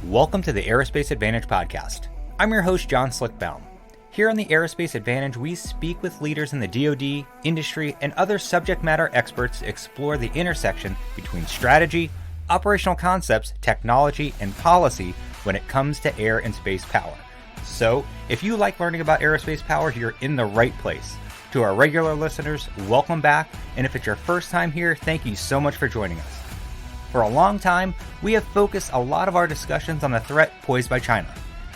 Welcome to the Aerospace Advantage podcast. I'm your host, John Slick Baum. Here on the Aerospace Advantage, we speak with leaders in the DoD, industry, and other subject matter experts to explore the intersection between strategy, operational concepts, technology, and policy when it comes to air and space power. So, if you like learning about aerospace power, you're in the right place. To our regular listeners, welcome back, and if it's your first time here, thank you so much for joining us. For a long time, we have focused a lot of our discussions on the threat posed by China.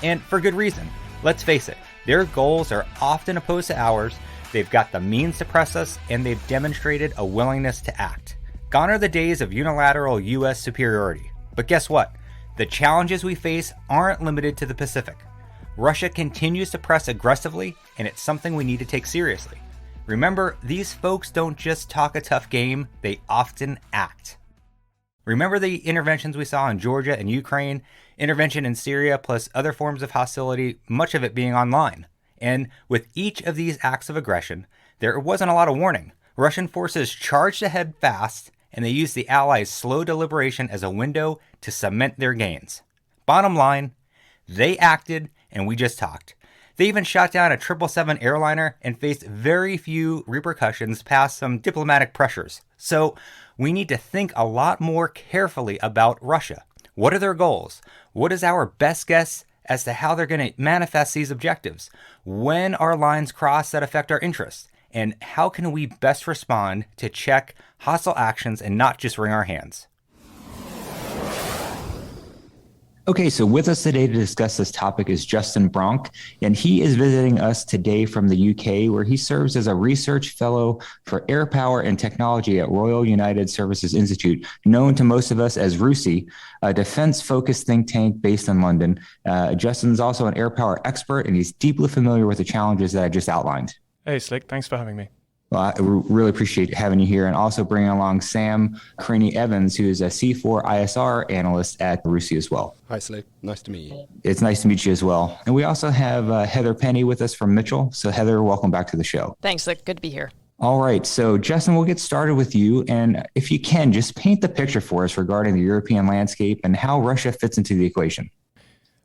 And for good reason. Let's face it, their goals are often opposed to ours, they've got the means to press us, and they've demonstrated a willingness to act. Gone are the days of unilateral US superiority. But guess what? The challenges we face aren't limited to the Pacific. Russia continues to press aggressively, and it's something we need to take seriously. Remember, these folks don't just talk a tough game, they often act. Remember the interventions we saw in Georgia and Ukraine, intervention in Syria, plus other forms of hostility, much of it being online. And with each of these acts of aggression, there wasn't a lot of warning. Russian forces charged ahead fast, and they used the Allies' slow deliberation as a window to cement their gains. Bottom line, they acted, and we just talked. They even shot down a 777 airliner and faced very few repercussions past some diplomatic pressures. So we need to think a lot more carefully about Russia. What are their goals? What is our best guess as to how they're going to manifest these objectives? When are lines crossed that affect our interests? And how can we best respond to check hostile actions and not just wring our hands? Okay, so with us today to discuss this topic is Justin Bronk, and he is visiting us today from the UK, where he serves as a research fellow for air power and technology at Royal United Services Institute, known to most of us as RUSI, a defense-focused think tank based in London. Justin's also an air power expert, and he's deeply familiar with the challenges that I just outlined. Hey, Slick, thanks for having me. Well, I really appreciate having you here, and also bringing along Sam Cranny-Evans, who is a C4 ISR analyst at RUSI as well. Hi, Slick. Nice to meet you. It's nice to meet you as well. And we also have Heather Penney with us from Mitchell. So Heather, welcome back to the show. Thanks, Slick. Good to be here. All right. So Justin, we'll get started with you. And if you can, just paint the picture for us regarding the European landscape and how Russia fits into the equation.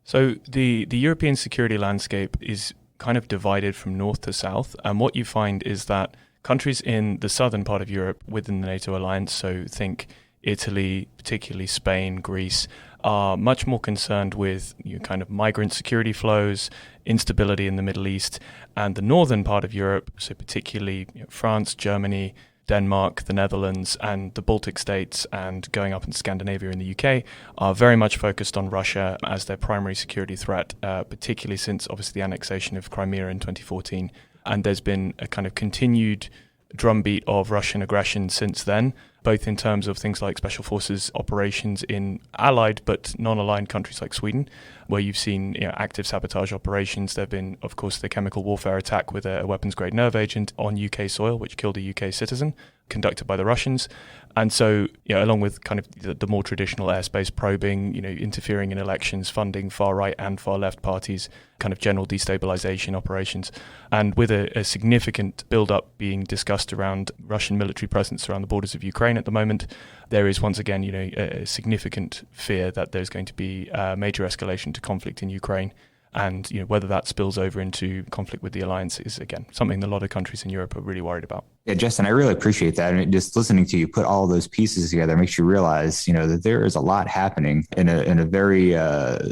So the European security landscape is kind of divided from north to south. And what you find is that countries in the southern part of Europe within the NATO alliance, so think Italy, particularly Spain, Greece, are much more concerned with kind of migrant security flows, instability in the Middle East, and the northern part of Europe, so particularly France, Germany, Denmark, the Netherlands, and the Baltic states, and going up in Scandinavia and the UK, are very much focused on Russia as their primary security threat, particularly since obviously the annexation of Crimea in 2014. And there's been a kind of continued drumbeat of Russian aggression since then, both in terms of things like special forces operations in allied but non-aligned countries like Sweden, where you've seen active sabotage operations. There have been, of course, the chemical warfare attack with a weapons-grade nerve agent on UK soil, which killed a UK citizen, conducted by the Russians. And so, along with kind of the more traditional airspace probing, interfering in elections, funding far-right and far-left parties, kind of general destabilization operations, and with a significant build-up being discussed around Russian military presence around the borders of Ukraine at the moment, there is once again, a significant fear that there's going to be a major escalation to conflict in Ukraine. And whether that spills over into conflict with the alliance is, again, something that a lot of countries in Europe are really worried about. Yeah, Justin, I really appreciate that. And just listening to you put all those pieces together makes you realize, that there is a lot happening in a very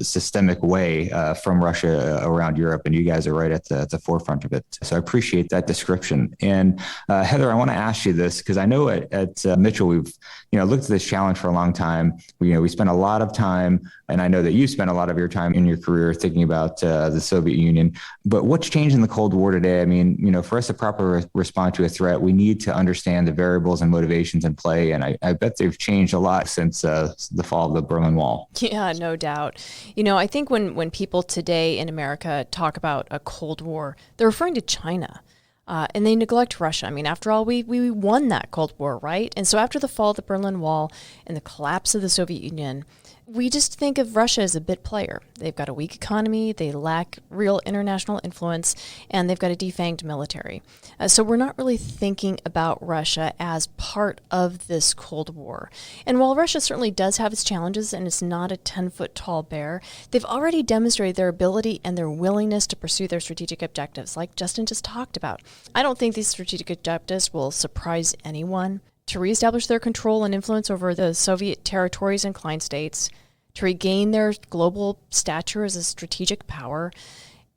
systemic way from Russia around Europe. And you guys are right at the forefront of it. So I appreciate that description. And Heather, I want to ask you this, because I know at Mitchell, we've looked at this challenge for a long time. We spent a lot of time, and I know that you spent a lot of your time in your career thinking about the Soviet Union. But what's changed in the Cold War today? I mean, for us to properly respond to a threat, we need to understand the variables and motivations in play. And I bet they've changed a lot since the fall of the Berlin Wall. Yeah, no doubt. I think when people today in America talk about a Cold War, they're referring to China. And they neglect Russia. I mean, after all, we won that Cold War, right? And so after the fall of the Berlin Wall and the collapse of the Soviet Union, we just think of Russia as a bit player. They've got a weak economy, they lack real international influence, and they've got a defanged military. So we're not really thinking about Russia as part of this Cold War. And while Russia certainly does have its challenges and it's not a 10-foot tall bear, they've already demonstrated their ability and their willingness to pursue their strategic objectives, like Justin just talked about. I don't think these strategic objectives will surprise anyone. To reestablish their control and influence over the Soviet territories and client states, to regain their global stature as a strategic power,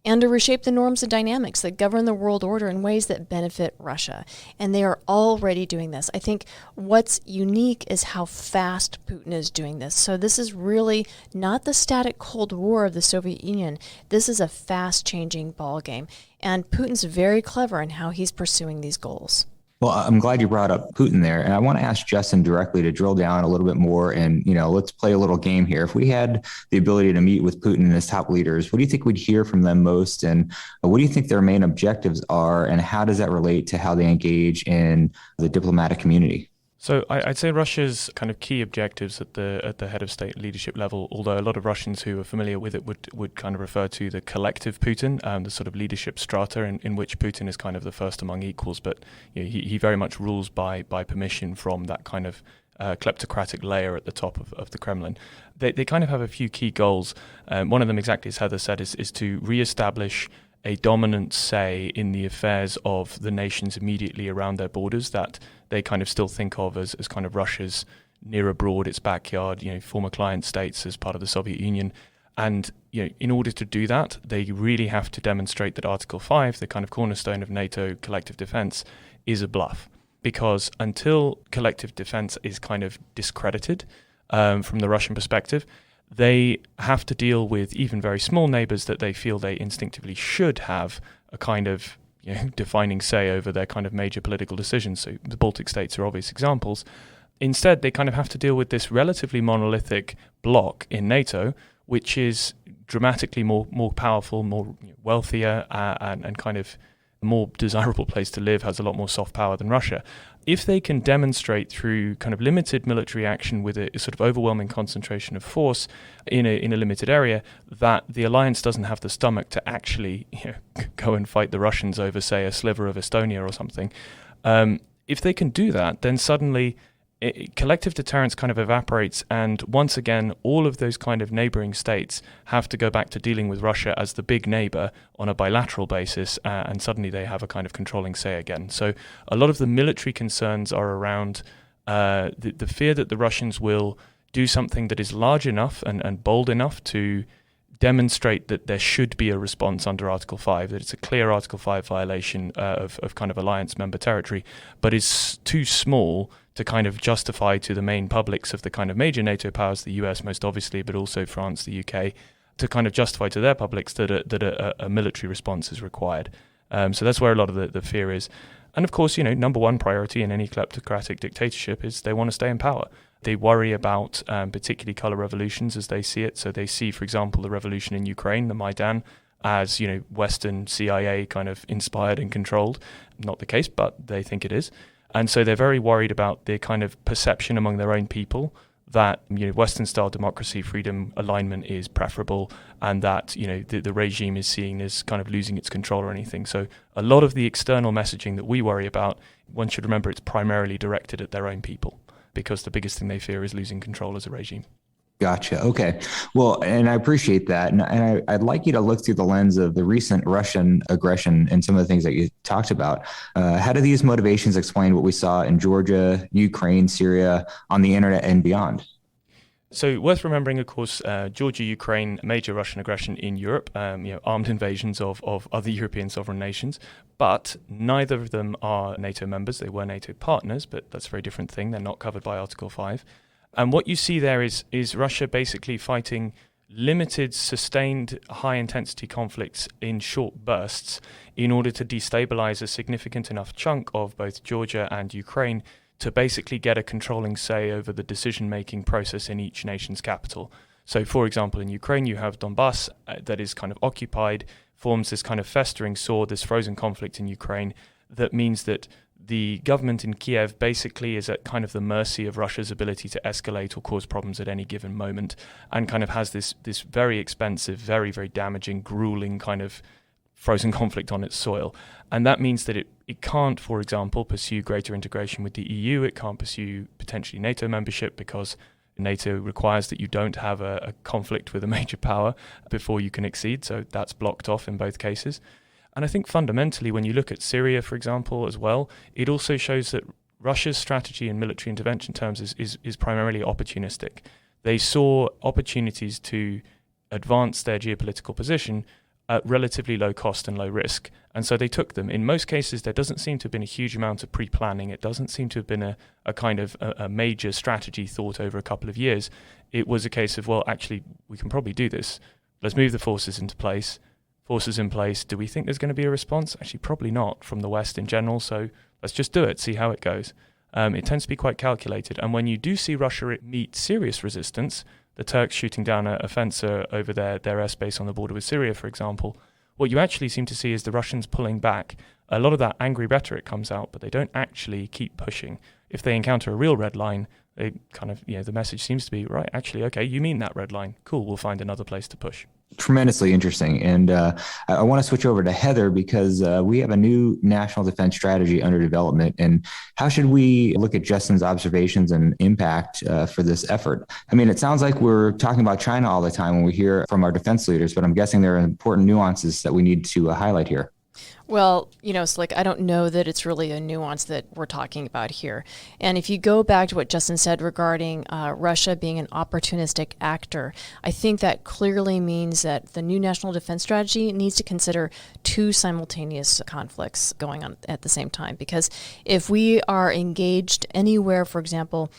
and to reshape the norms and dynamics that govern the world order in ways that benefit Russia. And they are already doing this. I think what's unique is how fast Putin is doing this. So this is really not the static Cold War of the Soviet Union. This is a fast-changing ballgame. And Putin's very clever in how he's pursuing these goals. Well, I'm glad you brought up Putin there. And I want to ask Justin directly to drill down a little bit more. And, let's play a little game here. If we had the ability to meet with Putin and his top leaders, what do you think we'd hear from them most? And what do you think their main objectives are? And how does that relate to how they engage in the diplomatic community? So I'd say Russia's kind of key objectives at the head of state leadership level, although a lot of Russians who are familiar with it would kind of refer to the collective Putin, the sort of leadership strata in which Putin is kind of the first among equals, but he very much rules by permission from that kind of kleptocratic layer at the top of the Kremlin. They kind of have a few key goals. One of them, exactly as Heather said, is to reestablish a dominant say in the affairs of the nations immediately around their borders that they kind of still think of as kind of Russia's near abroad, its backyard, former client states as part of the Soviet Union. And, in order to do that, they really have to demonstrate that Article 5, the kind of cornerstone of NATO collective defense, is a bluff. Because until collective defense is kind of discredited from the Russian perspective, they have to deal with even very small neighbors that they feel they instinctively should have a kind of defining say over their kind of major political decisions. So the Baltic states are obvious examples. Instead, they kind of have to deal with this relatively monolithic bloc in NATO, which is dramatically more powerful, more wealthier, and kind of a more desirable place to live, has a lot more soft power than Russia. If they can demonstrate through kind of limited military action with a sort of overwhelming concentration of force in a limited area that the alliance doesn't have the stomach to actually go and fight the Russians over, say, a sliver of Estonia or something, if they can do that, then suddenly collective deterrence kind of evaporates, and once again, all of those kind of neighboring states have to go back to dealing with Russia as the big neighbor on a bilateral basis, and suddenly they have a kind of controlling say again. So a lot of the military concerns are around the fear that the Russians will do something that is large enough and bold enough to demonstrate that there should be a response under Article 5, that it's a clear Article 5 violation of kind of alliance member territory, but is too small to kind of justify to the main publics of the kind of major NATO powers, the US most obviously, but also France, the UK, to kind of justify to their publics that a military response is required. So that's where a lot of the fear is. And of course, number one priority in any kleptocratic dictatorship is they want to stay in power. They worry about particularly color revolutions as they see it. So they see, for example, the revolution in Ukraine, the Maidan, as Western CIA kind of inspired and controlled. Not the case, but they think it is. And so they're very worried about the kind of perception among their own people that Western-style democracy, freedom, alignment is preferable, and that the regime is seen as kind of losing its control or anything. So a lot of the external messaging that we worry about, one should remember it's primarily directed at their own people, because the biggest thing they fear is losing control as a regime. Gotcha. Okay. Well, and I appreciate that. And I'd like you to look through the lens of the recent Russian aggression and some of the things that you talked about. How do these motivations explain what we saw in Georgia, Ukraine, Syria, on the internet and beyond? So worth remembering, of course, Georgia, Ukraine, major Russian aggression in Europe, armed invasions of other European sovereign nations, but neither of them are NATO members. They were NATO partners, but that's a very different thing. They're not covered by Article 5. And what you see there is Russia basically fighting limited, sustained, high-intensity conflicts in short bursts in order to destabilize a significant enough chunk of both Georgia and Ukraine to basically get a controlling say over the decision-making process in each nation's capital. So, for example, in Ukraine, you have Donbass that is kind of occupied, forms this kind of festering sore, this frozen conflict in Ukraine that means that the government in Kiev basically is at kind of the mercy of Russia's ability to escalate or cause problems at any given moment, and kind of has this very expensive, very, very damaging, grueling kind of frozen conflict on its soil. And that means that it can't, for example, pursue greater integration with the EU. It can't pursue potentially NATO membership because NATO requires that you don't have a conflict with a major power before you can accede. So that's blocked off in both cases. And I think fundamentally, when you look at Syria, for example, as well, it also shows that Russia's strategy in military intervention terms is primarily opportunistic. They saw opportunities to advance their geopolitical position at relatively low cost and low risk. And so they took them. In most cases, there doesn't seem to have been a huge amount of pre-planning. It doesn't seem to have been a kind of a major strategy thought over a couple of years. It was a case of, well, actually, we can probably do this. Let's move the forces into place. Forces in place. Do we think there's going to be a response? Actually, probably not from the West in general. So let's just do it, see how it goes. It tends to be quite calculated. And when you do see Russia meet serious resistance, the Turks shooting down a fencer over their airspace on the border with Syria, for example, what you actually seem to see is the Russians pulling back. A lot of that angry rhetoric comes out, but they don't actually keep pushing. If they encounter a real red line, they kind of, the message seems to be, right, actually, okay, you mean that red line. Cool, we'll find another place to push. Tremendously interesting. And I want to switch over to Heather because we have a new national defense strategy under development. And how should we look at Justin's observations and impact for this effort? I mean, it sounds like we're talking about China all the time when we hear from our defense leaders, but I'm guessing there are important nuances that we need to highlight here. Well, Slick, I don't know that it's really a nuance that we're talking about here. And if you go back to what Justin said regarding Russia being an opportunistic actor, I think that clearly means that the new national defense strategy needs to consider two simultaneous conflicts going on at the same time. Because if we are engaged anywhere, for example,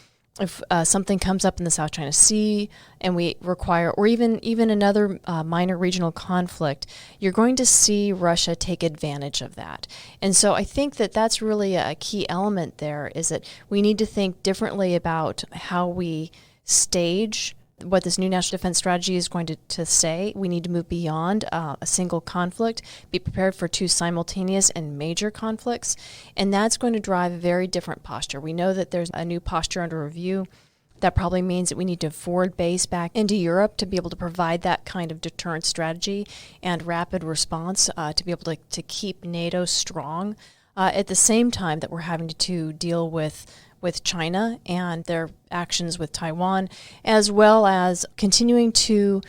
if something comes up in the South China Sea and we require, or even another minor regional conflict, you're going to see Russia take advantage of that. And so I think that that's really a key element there, is that we need to think differently about how we stage what this new national defense strategy is going to say. We need to move beyond a single conflict, be prepared for two simultaneous and major conflicts, and that's going to drive a very different posture. We know that there's a new posture under review. That probably means that we need to forward base back into Europe to be able to provide that kind of deterrent strategy and rapid response to be able to keep NATO strong at the same time that we're having to deal with China and their actions with Taiwan, as well as continuing to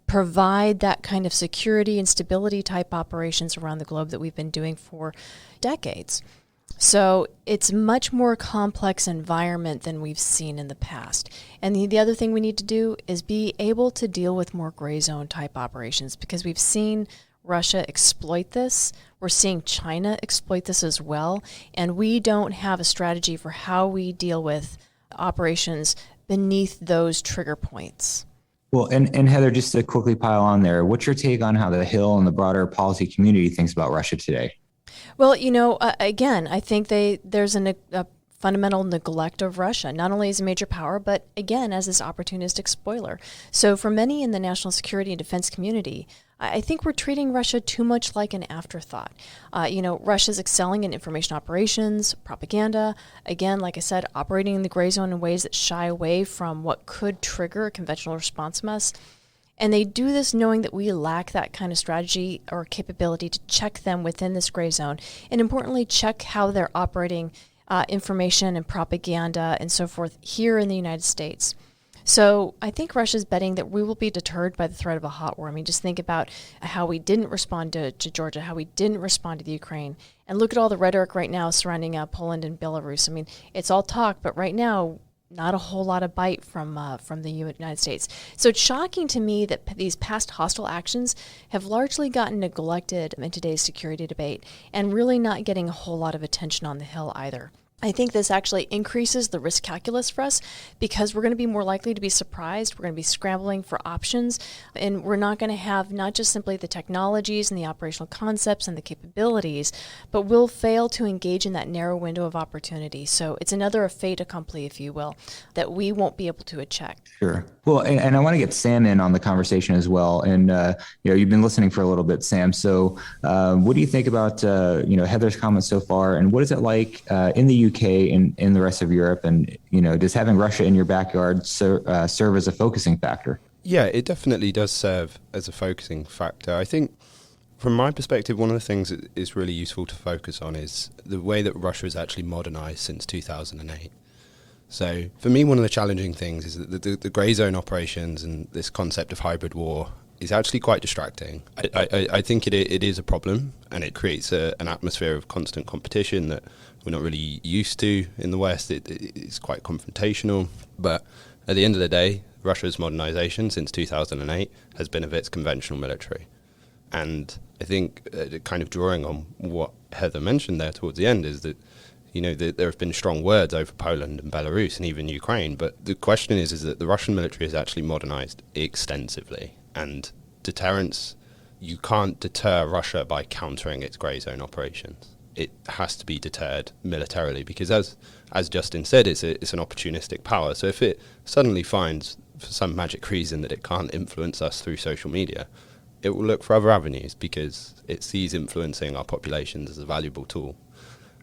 provide that kind of security and stability type operations around the globe that we've been doing for decades. So it's a much more complex environment than we've seen in the past. And the other thing we need to do is be able to deal with more gray zone type operations, because we've seen Russia exploit this. We're seeing China exploit this as well. And we don't have a strategy for how we deal with operations beneath those trigger points. Well, and Heather, just to quickly pile on there, what's your take on how the Hill and the broader policy community thinks about Russia today? Well, again, I think there's a fundamental neglect of Russia, not only as a major power, but again, as this opportunistic spoiler. So for many in the national security and defense community, I think we're treating Russia too much like an afterthought. Russia's excelling in information operations, propaganda, again, like I said, operating in the gray zone in ways that shy away from what could trigger a conventional response from us. And they do this knowing that we lack that kind of strategy or capability to check them within this gray zone, and importantly, check how they're operating information and propaganda and so forth here in the United States. So I think Russia's betting that we will be deterred by the threat of a hot war. I mean, just think about how we didn't respond to Georgia, how we didn't respond to the Ukraine, and look at all the rhetoric right now surrounding Poland and Belarus. I mean, it's all talk, but right now, not a whole lot of bite from the United States. So it's shocking to me that these past hostile actions have largely gotten neglected in today's security debate and really not getting a whole lot of attention on the Hill either. I think this actually increases the risk calculus for us because we're going to be more likely to be surprised. We're going to be scrambling for options, and we're not going to have not just simply the technologies and the operational concepts and the capabilities, but we'll fail to engage in that narrow window of opportunity. So it's another fait accompli, if you will, that we won't be able to check. Sure. Well, and I want to get Sam in on the conversation as well. And, you've been listening for a little bit, Sam. So what do you think about, Heather's comments so far? And what is it like in the UK and in the rest of Europe? And, does having Russia in your backyard serve as a focusing factor? Yeah, it definitely does serve as a focusing factor. I think from my perspective, one of the things that is really useful to focus on is the way that Russia has actually modernized since 2008. So for me, one of the challenging things is that the grey zone operations and this concept of hybrid war is actually quite distracting. I think it is a problem, and it creates an atmosphere of constant competition that we're not really used to in the West. It's quite confrontational. But at the end of the day, Russia's modernization since 2008 has been of its conventional military. And I think kind of drawing on what Heather mentioned there towards the end is that there have been strong words over Poland and Belarus and even Ukraine, but the question is that the Russian military has actually modernized extensively. And deterrence, you can't deter Russia by countering its grey zone operations. It has to be deterred militarily because, as Justin said, it's an opportunistic power. So if it suddenly finds, for some magic reason, that it can't influence us through social media, it will look for other avenues because it sees influencing our populations as a valuable tool.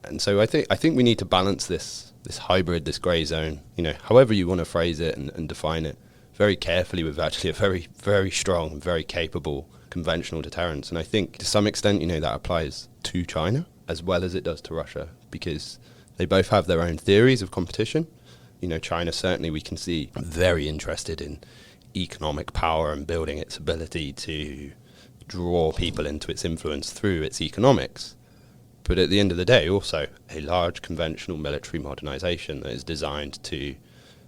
And so I think we need to balance this hybrid, this grey zone, however you want to phrase it and define it, very carefully with actually a very, very strong, very capable conventional deterrence. And I think to some extent, that applies to China as well as it does to Russia because they both have their own theories of competition. China certainly we can see very interested in economic power and building its ability to draw people into its influence through its economics. But at the end of the day, also a large conventional military modernization that is designed to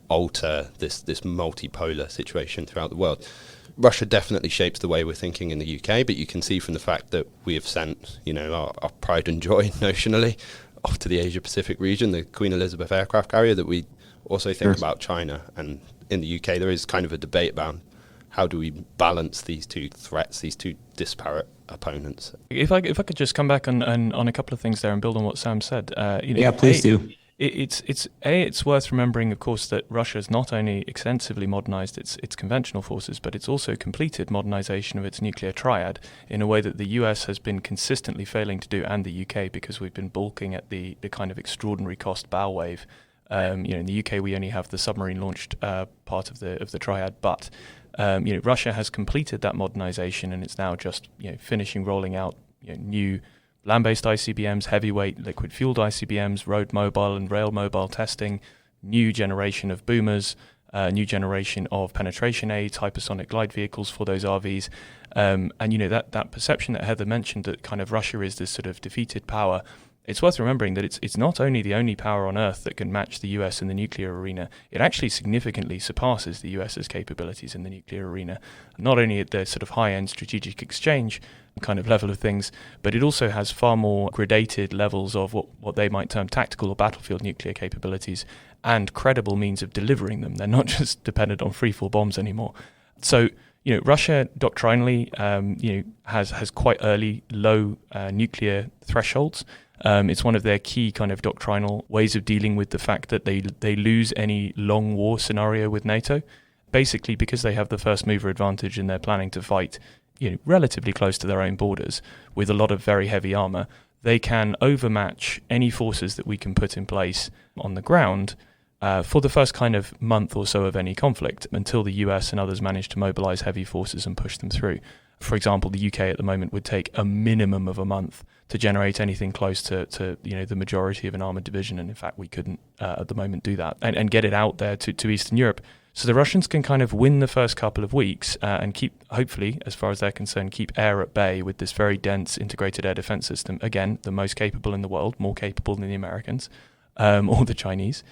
alter this multipolar situation throughout the world. Russia definitely shapes the way we're thinking in the UK, but you can see from the fact that we have sent, our pride and joy notionally off to the Asia-Pacific region, the Queen Elizabeth aircraft carrier, that we also think about China. And in the UK, there is kind of a debate about how do we balance these two threats, these two disparate opponents. If I could just come back on a couple of things there and build on what Sam said. Please do. It's worth remembering, of course, that Russia has not only extensively modernized its conventional forces, but it's also completed modernization of its nuclear triad in a way that the US has been consistently failing to do, and the UK, because we've been balking at the kind of extraordinary cost bow wave. In the UK, we only have the submarine-launched part of the triad, but Russia has completed that modernization, and it's now just finishing rolling out new land-based ICBMs, heavyweight liquid-fueled ICBMs, road mobile and rail mobile testing, new generation of boomers, new generation of penetration aids, hypersonic glide vehicles for those RVs, and that perception that Heather mentioned that kind of Russia is this sort of defeated power. It's worth remembering that it's not only the only power on Earth that can match the US in the nuclear arena, it actually significantly surpasses the US's capabilities in the nuclear arena. Not only at the sort of high-end strategic exchange kind of level of things, but it also has far more gradated levels of what they might term tactical or battlefield nuclear capabilities and credible means of delivering them. They're not just dependent on free-fall bombs anymore. So, Russia doctrinally, has quite early low nuclear thresholds. It's one of their key kind of doctrinal ways of dealing with the fact that they lose any long war scenario with NATO, basically because they have the first mover advantage and they're planning to fight relatively close to their own borders with a lot of very heavy armor. They can overmatch any forces that we can put in place on the ground for the first kind of month or so of any conflict until the US and others manage to mobilize heavy forces and push them through. For example, the UK at the moment would take a minimum of a month to generate anything close to the majority of an armoured division, and in fact we couldn't at the moment do that and get it out there to Eastern Europe. So the Russians can kind of win the first couple of weeks and keep, hopefully, as far as they're concerned, keep air at bay with this very dense integrated air defence system. Again, the most capable in the world, more capable than the Americans or the Chinese.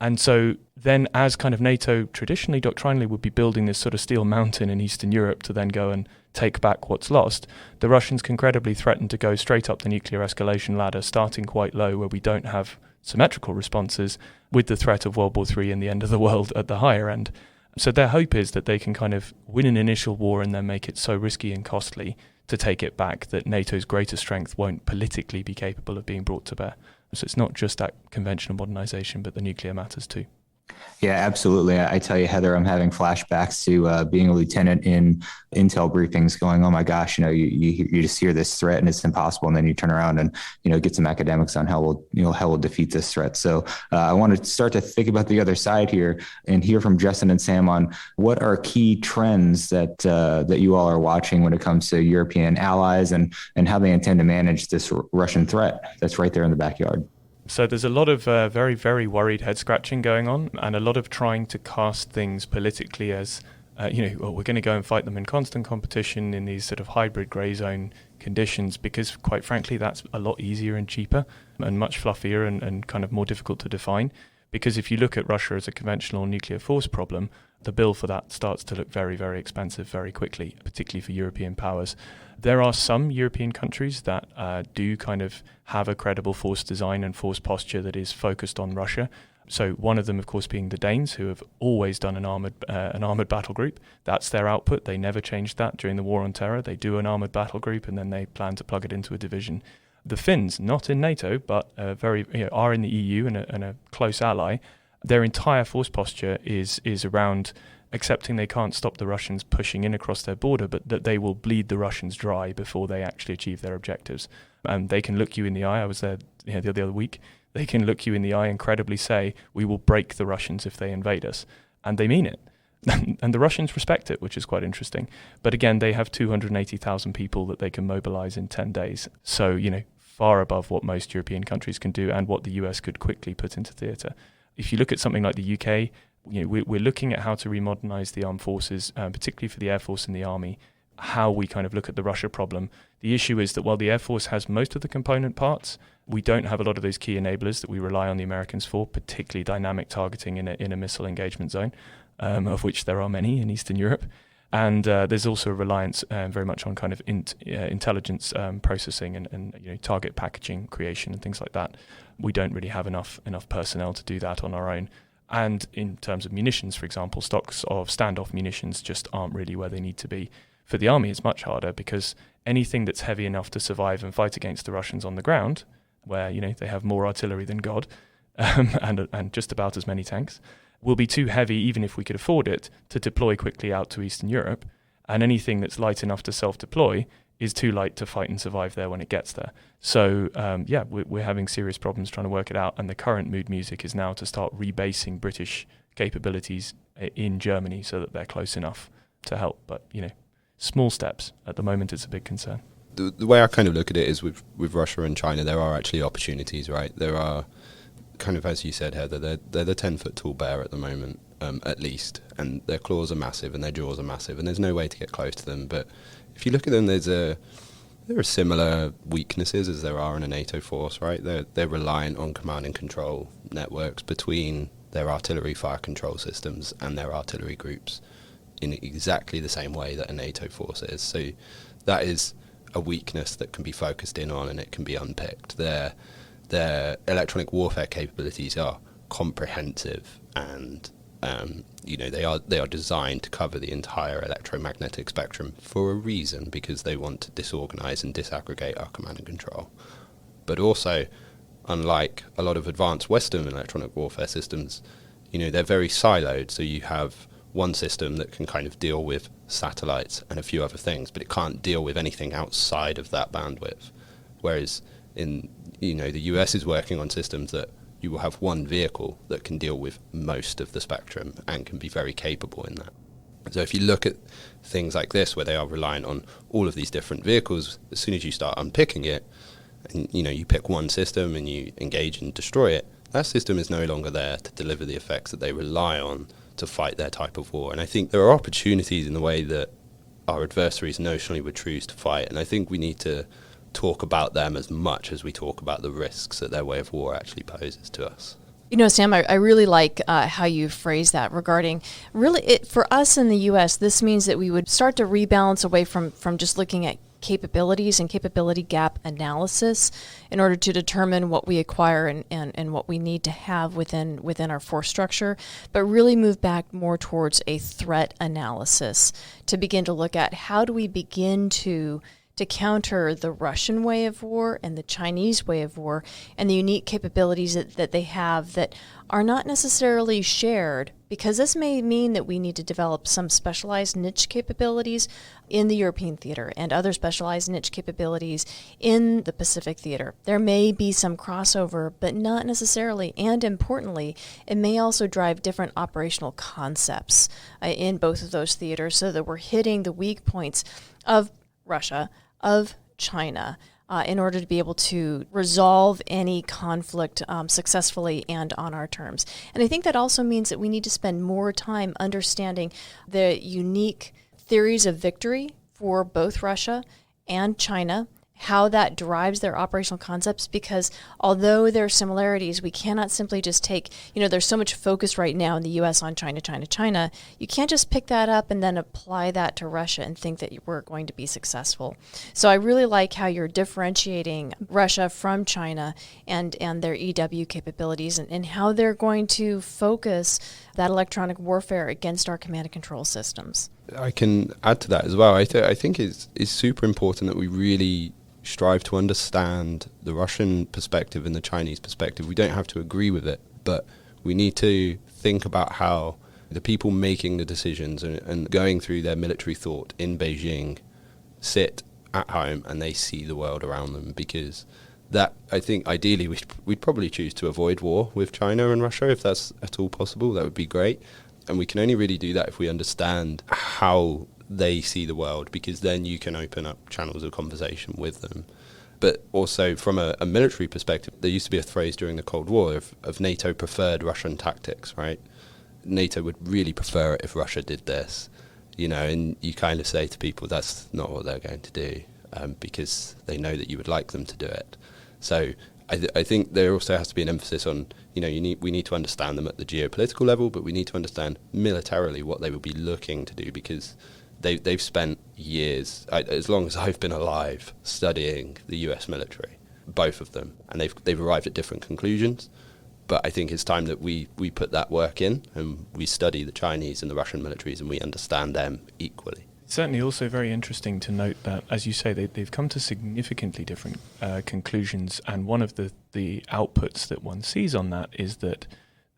And so then as kind of NATO traditionally, doctrinally would be building this sort of steel mountain in Eastern Europe to then go and take back what's lost, the Russians can credibly threaten to go straight up the nuclear escalation ladder, starting quite low where we don't have symmetrical responses, with the threat of World War III and the end of the world at the higher end. So their hope is that they can kind of win an initial war and then make it so risky and costly to take it back that NATO's greater strength won't politically be capable of being brought to bear. So it's not just that conventional modernization, but the nuclear matters too. Yeah, absolutely. I tell you, Heather, I'm having flashbacks to being a lieutenant in intel briefings going, oh my gosh, you just hear this threat and it's impossible. And then you turn around and, get some academics on how we'll defeat this threat. So I want to start to think about the other side here and hear from Justin and Sam on what are key trends that you all are watching when it comes to European allies and how they intend to manage this Russian threat that's right there in the backyard. So there's a lot of very, very worried head scratching going on, and a lot of trying to cast things politically as, we're going to go and fight them in constant competition in these sort of hybrid grey zone conditions, because quite frankly, that's a lot easier and cheaper and much fluffier and kind of more difficult to define. Because if you look at Russia as a conventional nuclear force problem, the bill for that starts to look very, very expensive very quickly, particularly for European powers. There are some European countries that do kind of have a credible force design and force posture that is focused on Russia. So one of them, of course, being the Danes, who have always done an armored battle group. That's their output. They never changed that during the War on Terror. They do an armored battle group and then they plan to plug it into a division. The Finns, not in NATO, but are in the EU and a close ally. Their entire force posture is around accepting they can't stop the Russians pushing in across their border, but that they will bleed the Russians dry before they actually achieve their objectives. And they can look you in the eye. I was there the other week. They can look you in the eye and credibly say, we will break the Russians if they invade us. And they mean it. And the Russians respect it, which is quite interesting. But again, they have 280,000 people that they can mobilize in 10 days. So, far above what most European countries can do and what the US could quickly put into theatre. If you look at something like the UK, we're looking at how to remodernize the armed forces, particularly for the Air Force and the Army, how we kind of look at the Russia problem. The issue is that while the Air Force has most of the component parts, we don't have a lot of those key enablers that we rely on the Americans for, particularly dynamic targeting in a missile engagement zone, of which there are many in Eastern Europe. And there's also a reliance very much on kind of intelligence processing and target packaging creation and things like that. We don't really have enough personnel to do that on our own. And in terms of munitions, for example, stocks of standoff munitions just aren't really where they need to be. For the army, it's much harder because anything that's heavy enough to survive and fight against the Russians on the ground, where they have more artillery than God and just about as many tanks, will be too heavy, even if we could afford it, to deploy quickly out to Eastern Europe. And anything that's light enough to self-deploy is too light to fight and survive there when it gets there. So, we're having serious problems trying to work it out. And the current mood music is now to start rebasing British capabilities in Germany so that they're close enough to help. But, small steps. At the moment, it's a big concern. The way I kind of look at it is with Russia and China, there are actually opportunities, right? There are, kind of as you said, Heather, they're the 10-foot tall bear at the moment, at least. And their claws are massive and their jaws are massive and there's no way to get close to them. But if you look at them, there are similar weaknesses as there are in a NATO force, right? They're reliant on command and control networks between their artillery fire control systems and their artillery groups in exactly the same way that a NATO force is. So that is a weakness that can be focused in on and it can be unpicked. Their electronic warfare capabilities are comprehensive and they are designed to cover the entire electromagnetic spectrum for a reason, because they want to disorganize and disaggregate our command and control. But also, unlike a lot of advanced Western electronic warfare systems, they're very siloed. So you have one system that can kind of deal with satellites and a few other things, but it can't deal with anything outside of that bandwidth. Whereas in the US is working on systems that you will have one vehicle that can deal with most of the spectrum and can be very capable in that. So if you look at things like this, where they are reliant on all of these different vehicles, as soon as you start unpicking it, and you pick one system and you engage and destroy it, that system is no longer there to deliver the effects that they rely on to fight their type of war. And I think there are opportunities in the way that our adversaries notionally would choose to fight, and I think we need to talk about them as much as we talk about the risks that their way of war actually poses to us. Sam, I really like how you phrase that regarding for us in the U.S., this means that we would start to rebalance away from just looking at capabilities and capability gap analysis in order to determine what we acquire and what we need to have within our force structure, but really move back more towards a threat analysis to begin to look at how do we begin to counter the Russian way of war and the Chinese way of war and the unique capabilities that they have that are not necessarily shared, because this may mean that we need to develop some specialized niche capabilities in the European theater and other specialized niche capabilities in the Pacific theater. There may be some crossover, but not necessarily. And importantly, it may also drive different operational concepts in both of those theaters so that we're hitting the weak points of Russia, of China, in order to be able to resolve any conflict successfully and on our terms. And I think that also means that we need to spend more time understanding the unique theories of victory for both Russia and China, how that drives their operational concepts, because although there are similarities, we cannot simply just take, there's so much focus right now in the U.S. on China, China, China. You can't just pick that up and then apply that to Russia and think that we're going to be successful. So I really like how you're differentiating Russia from China and their EW capabilities and how they're going to focus that electronic warfare against our command and control systems. I can add to that as well. I think it's super important that we really strive to understand the Russian perspective and the Chinese perspective. We don't have to agree with it, but we need to think about how the people making the decisions and going through their military thought in Beijing sit at home and they see the world around them, because that, I think, ideally we'd probably choose to avoid war with China and Russia if that's at all possible. That would be great. And we can only really do that if we understand how they see the world, because then you can open up channels of conversation with them. But also from a military perspective, there used to be a phrase during the Cold War of NATO preferred Russian tactics, right? NATO would really prefer it if Russia did this, and you kind of say to people that's not what they're going to do, because they know that you would like them to do it. So I think there also has to be an emphasis on, we need to understand them at the geopolitical level, but we need to understand militarily what they will be looking to do, because they've spent years, as long as I've been alive, studying the US military, both of them, and they've arrived at different conclusions. But I think it's time that we put that work in and we study the Chinese and the Russian militaries and we understand them equally. It's certainly also very interesting to note that, as you say, they've come to significantly different conclusions, and one of the outputs that one sees on that is that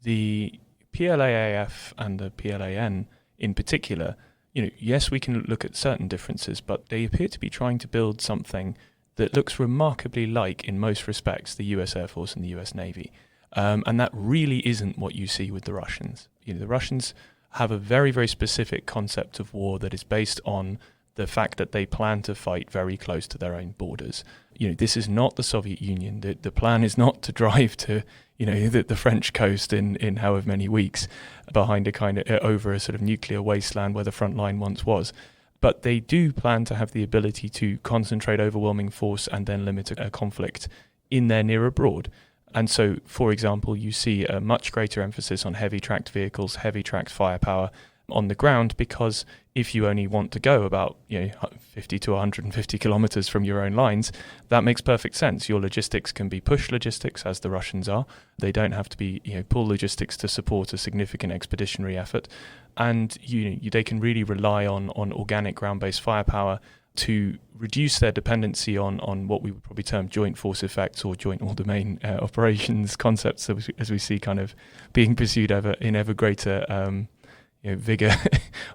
the PLAAF and the PLAN in particular, yes, we can look at certain differences, but they appear to be trying to build something that looks remarkably like, in most respects, the US Air Force and the US Navy. And that really isn't what you see with the Russians. The Russians have a very, very specific concept of war that is based on the fact that they plan to fight very close to their own borders. This is not the Soviet Union. The plan is not to drive to, the French coast in however many weeks behind a kind of over a sort of nuclear wasteland where the front line once was. But they do plan to have the ability to concentrate overwhelming force and then limit a conflict in their near abroad. And so, for example, you see a much greater emphasis on heavy tracked vehicles, heavy tracked firepower on the ground, because if you only want to go about 50 to 150 kilometers from your own lines, that makes perfect sense. Your logistics can be push logistics, as the Russians are. They don't have to be pull logistics to support a significant expeditionary effort, and they can really rely on organic ground-based firepower to reduce their dependency on what we would probably term joint force effects or joint all-domain operations concepts, as we see kind of being pursued in ever greater vigor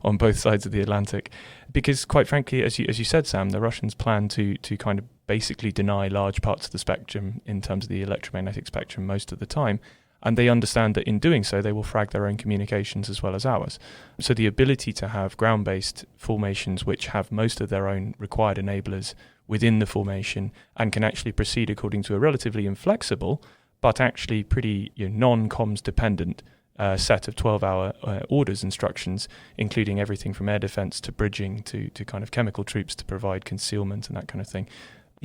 on both sides of the Atlantic. Because quite frankly, as you said, Sam, the Russians plan to kind of basically deny large parts of the spectrum in terms of the electromagnetic spectrum most of the time. And they understand that in doing so, they will frag their own communications as well as ours. So the ability to have ground-based formations which have most of their own required enablers within the formation and can actually proceed according to a relatively inflexible, but actually pretty non-comms dependent set of 12-hour orders instructions, including everything from air defense to bridging to kind of chemical troops to provide concealment and that kind of thing.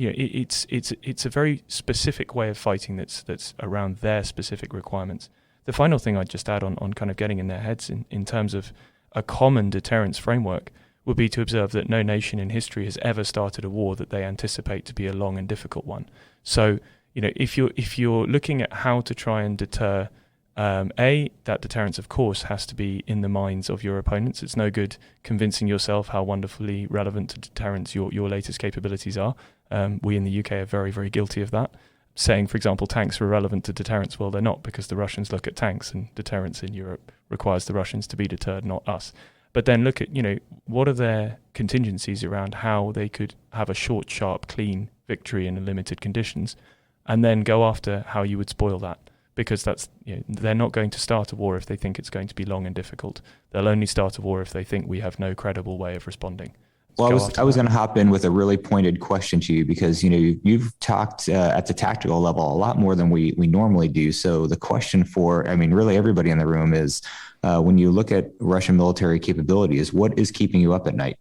It's a very specific way of fighting that's around their specific requirements. The final thing I'd just add on kind of getting in their heads in terms of a common deterrence framework would be to observe that no nation in history has ever started a war that they anticipate to be a long and difficult one. So, if you're looking at how to try and deter, that deterrence, of course, has to be in the minds of your opponents. It's no good convincing yourself how wonderfully relevant to deterrence your latest capabilities are. We in the UK are very, very guilty of that. Saying, for example, tanks are irrelevant to deterrence. Well, they're not, because the Russians look at tanks, and deterrence in Europe requires the Russians to be deterred, not us. But then look at, what are their contingencies around how they could have a short, sharp, clean victory in limited conditions, and then go after how you would spoil that. Because that's, they're not going to start a war if they think it's going to be long and difficult. They'll only start a war if they think we have no credible way of responding. Well, I was going to hop in with a really pointed question to you, because you've talked at the tactical level a lot more than we normally do. So the question for, really everybody in the room is, when you look at Russian military capabilities, what is keeping you up at night?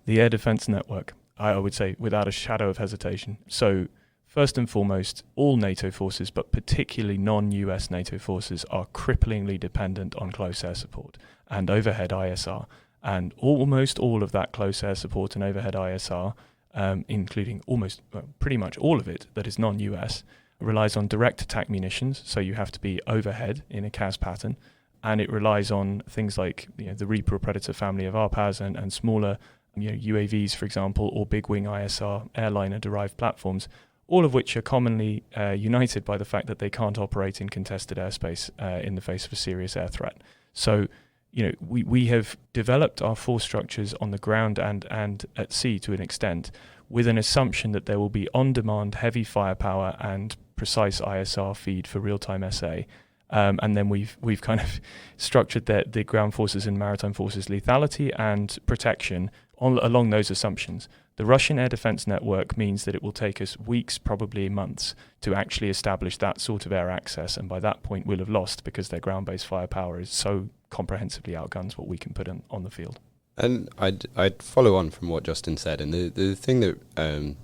The air defense network, I would say, without a shadow of hesitation. So first and foremost, all NATO forces, but particularly non-US NATO forces, are cripplingly dependent on close air support and overhead ISR. And almost all of that close air support and overhead ISR, including pretty much all of it that is non-US, relies on direct attack munitions. So you have to be overhead in a CAS pattern. And it relies on things like the Reaper or Predator family of RPAS and smaller UAVs, for example, or big wing ISR airliner-derived platforms, all of which are commonly united by the fact that they can't operate in contested airspace in the face of a serious air threat. So we have developed our force structures on the ground and at sea to an extent with an assumption that there will be on-demand heavy firepower and precise ISR feed for real-time SA. And then we've kind of structured the ground forces and maritime forces lethality and protection along those assumptions. The Russian air defense network means that it will take us weeks, probably months, to actually establish that sort of air access. And by that point, we'll have lost, because their ground-based firepower is so comprehensively outguns what we can put on the field. And I'd follow on from what Justin said. And the thing that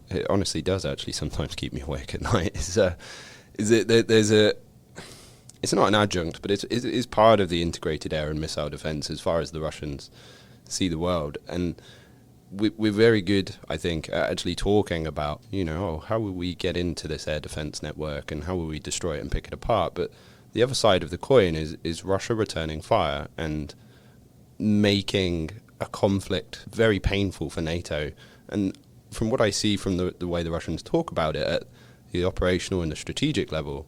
it honestly does actually sometimes keep me awake at night is that there's it's not an adjunct, but it's part of the integrated air and missile defense as far as the Russians see the world. And we're very good, I think, at actually talking about, how will we get into this air defense network and how will we destroy it and pick it apart? But the other side of the coin is Russia returning fire and making a conflict very painful for NATO. And from what I see from the way the Russians talk about it at the operational and the strategic level,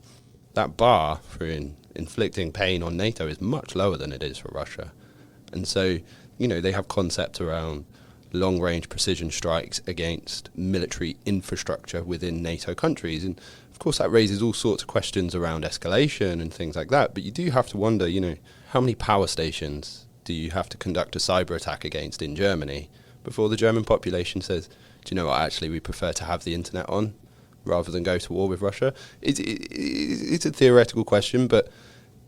that bar for inflicting pain on NATO is much lower than it is for Russia. And so, they have concepts around long-range precision strikes against military infrastructure within NATO countries. And, of course, that raises all sorts of questions around escalation and things like that. But you do have to wonder, how many power stations do you have to conduct a cyber attack against in Germany before the German population says, do you know what, actually, we prefer to have the internet on rather than go to war with Russia? It's a theoretical question, but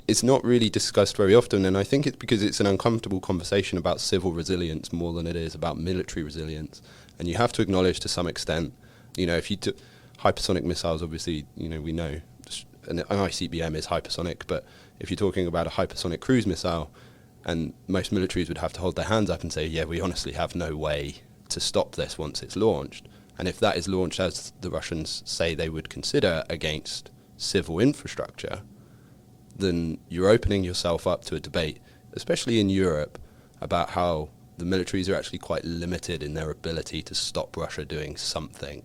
it's not really discussed very often, and I think it's because it's an uncomfortable conversation about civil resilience more than it is about military resilience. And you have to acknowledge to some extent, if you took hypersonic missiles, obviously, we know an ICBM is hypersonic, but if you're talking about a hypersonic cruise missile, and most militaries would have to hold their hands up and say, yeah, we honestly have no way to stop this once it's launched. And if that is launched, as the Russians say they would consider, against civil infrastructure, then you're opening yourself up to a debate, especially in Europe, about how the militaries are actually quite limited in their ability to stop Russia doing something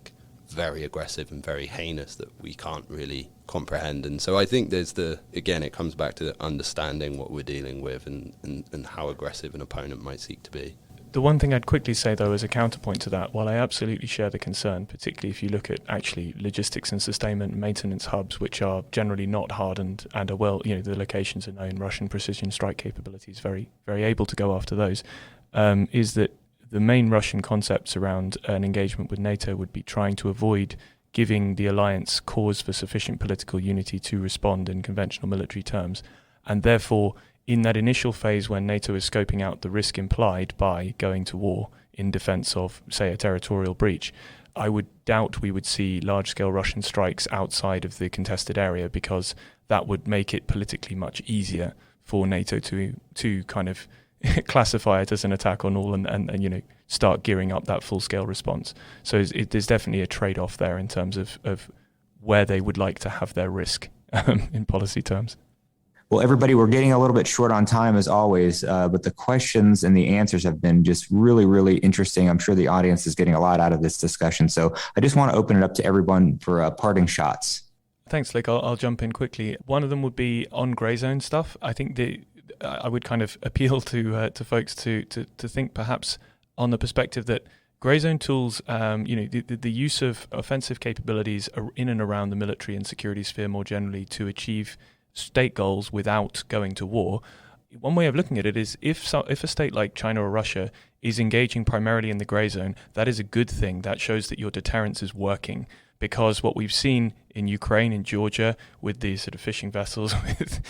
very aggressive and very heinous that we can't really comprehend. And so I think it comes back to understanding what we're dealing with and how aggressive an opponent might seek to be. The one thing I'd quickly say, though, as a counterpoint to that, while I absolutely share the concern, particularly if you look at actually logistics and sustainment and maintenance hubs, which are generally not hardened and are well, the locations are known, Russian precision strike capabilities, very, very able to go after those, is that the main Russian concepts around an engagement with NATO would be trying to avoid giving the alliance cause for sufficient political unity to respond in conventional military terms, and therefore in that initial phase when NATO is scoping out the risk implied by going to war in defense of, say, a territorial breach, I would doubt we would see large-scale Russian strikes outside of the contested area, because that would make it politically much easier for NATO to kind of classify it as an attack on all and start gearing up that full-scale response. So there's definitely a trade-off there in terms of where they would like to have their risk in policy terms. Well, everybody, we're getting a little bit short on time as always, but the questions and the answers have been just really, really interesting. I'm sure the audience is getting a lot out of this discussion. So I just want to open it up to everyone for parting shots. Thanks, Slick. I'll jump in quickly. One of them would be on grey zone stuff. I think I would kind of appeal to folks to think perhaps on the perspective that grey zone tools, the use of offensive capabilities in and around the military and security sphere more generally to achieve state goals without going to war. One way of looking at it is if a state like China or Russia is engaging primarily in the grey zone, that is a good thing. That shows that your deterrence is working. Because what we've seen in Ukraine, in Georgia, with these sort of fishing vessels, with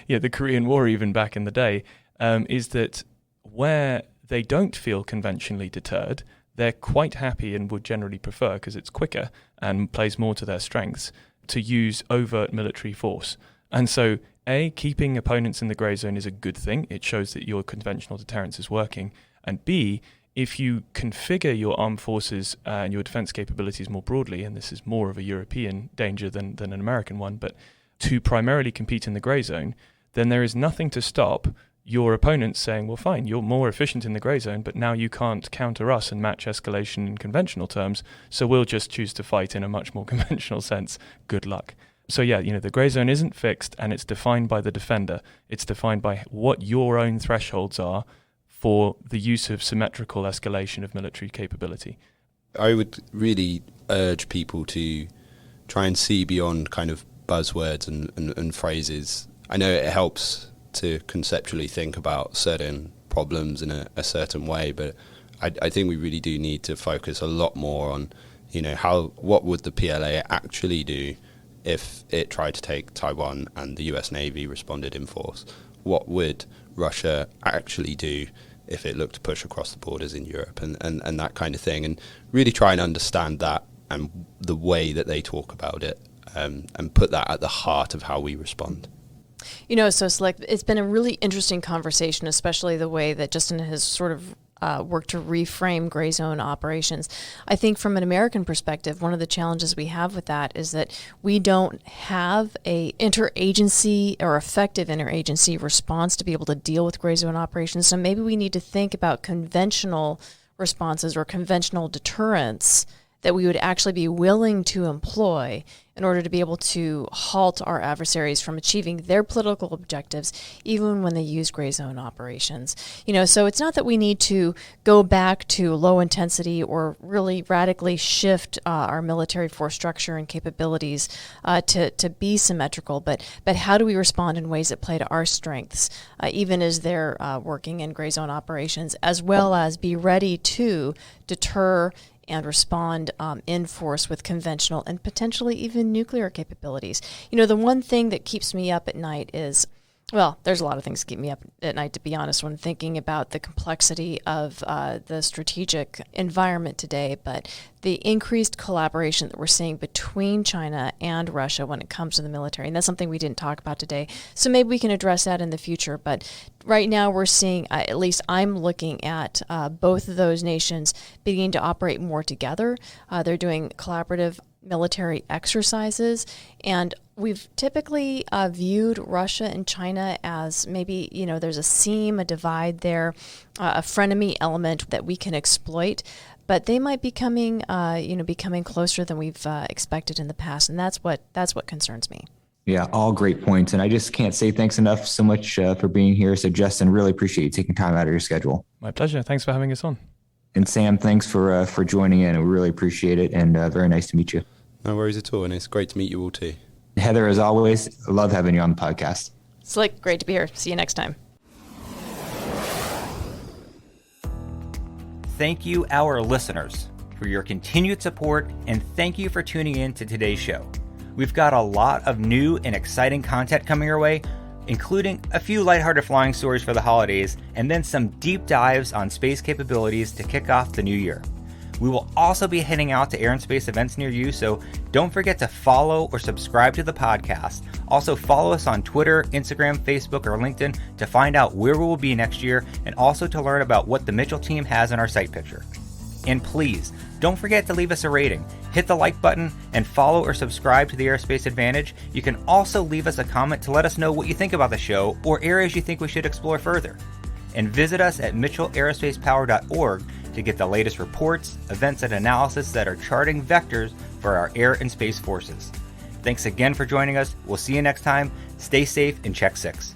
the Korean War even back in the day, is that where they don't feel conventionally deterred, they're quite happy and would generally prefer, because it's quicker and plays more to their strengths, to use overt military force. And so, A, keeping opponents in the grey zone is a good thing. It shows that your conventional deterrence is working. And B, if you configure your armed forces and your defense capabilities more broadly, and this is more of a European danger than an American one, but to primarily compete in the grey zone, then there is nothing to stop your opponents saying, well, fine, you're more efficient in the grey zone, but now you can't counter us and match escalation in conventional terms, so we'll just choose to fight in a much more conventional sense. Good luck. So the grey zone isn't fixed, and it's defined by the defender. It's defined by what your own thresholds are for the use of symmetrical escalation of military capability. I would really urge people to try and see beyond kind of buzzwords and phrases. I know it helps to conceptually think about certain problems in a certain way, but I think we really do need to focus a lot more on, what would the PLA actually do if it tried to take Taiwan and the US Navy responded in force? What would Russia actually do if it looked to push across the borders in Europe and that kind of thing, and really try and understand that and the way that they talk about it, and put that at the heart of how we respond. So Slick, it's been a really interesting conversation, especially the way that Justin has sort of worked to reframe gray zone operations. I think from an American perspective, one of the challenges we have with that is that we don't have a interagency or effective interagency response to be able to deal with gray zone operations. So maybe we need to think about conventional responses or conventional deterrence that we would actually be willing to employ in order to be able to halt our adversaries from achieving their political objectives, even when they use gray zone operations. So it's not that we need to go back to low intensity or really radically shift our military force structure and capabilities to be symmetrical, but how do we respond in ways that play to our strengths, even as they're working in gray zone operations, as well as be ready to deter and respond in force with conventional and potentially even nuclear capabilities. The one thing that keeps me up at night is, well, there's a lot of things that keep me up at night, to be honest, when thinking about the complexity of the strategic environment today, but the increased collaboration that we're seeing between China and Russia when it comes to the military. And that's something we didn't talk about today. So maybe we can address that in the future. But right now we're seeing, at least I'm looking at both of those nations beginning to operate more together. They're doing collaborative military exercises, and we've typically viewed Russia and China as maybe, there's a seam, a divide there, a frenemy element that we can exploit, but they might be becoming closer than we've expected in the past, and that's what concerns me. Yeah, all great points. And I just can't say thanks enough so much for being here. So Justin, really appreciate you taking time out of your schedule. My pleasure. Thanks for having us on. And Sam, thanks for joining in. We really appreciate it, and very nice to meet you. No worries at all, and it's great to meet you all too. Heather, as always, I love having you on the podcast. Slick, great to be here. See you next time. Thank you, our listeners, for your continued support, and thank you for tuning in to today's show. We've got a lot of new and exciting content coming your way, including a few lighthearted flying stories for the holidays, and then some deep dives on space capabilities to kick off the new year. We will also be heading out to air and space events near you, so don't forget to follow or subscribe to the podcast. Also follow us on Twitter, Instagram, Facebook, or LinkedIn to find out where we will be next year, and also to learn about what the Mitchell team has in our site picture. And please, don't forget to leave us a rating. Hit the like button and follow or subscribe to the Aerospace Advantage. You can also leave us a comment to let us know what you think about the show or areas you think we should explore further. And visit us at mitchellaerospacepower.org to get the latest reports, events, and analysis that are charting vectors for our air and space forces. Thanks again for joining us. We'll see you next time. Stay safe and check 6.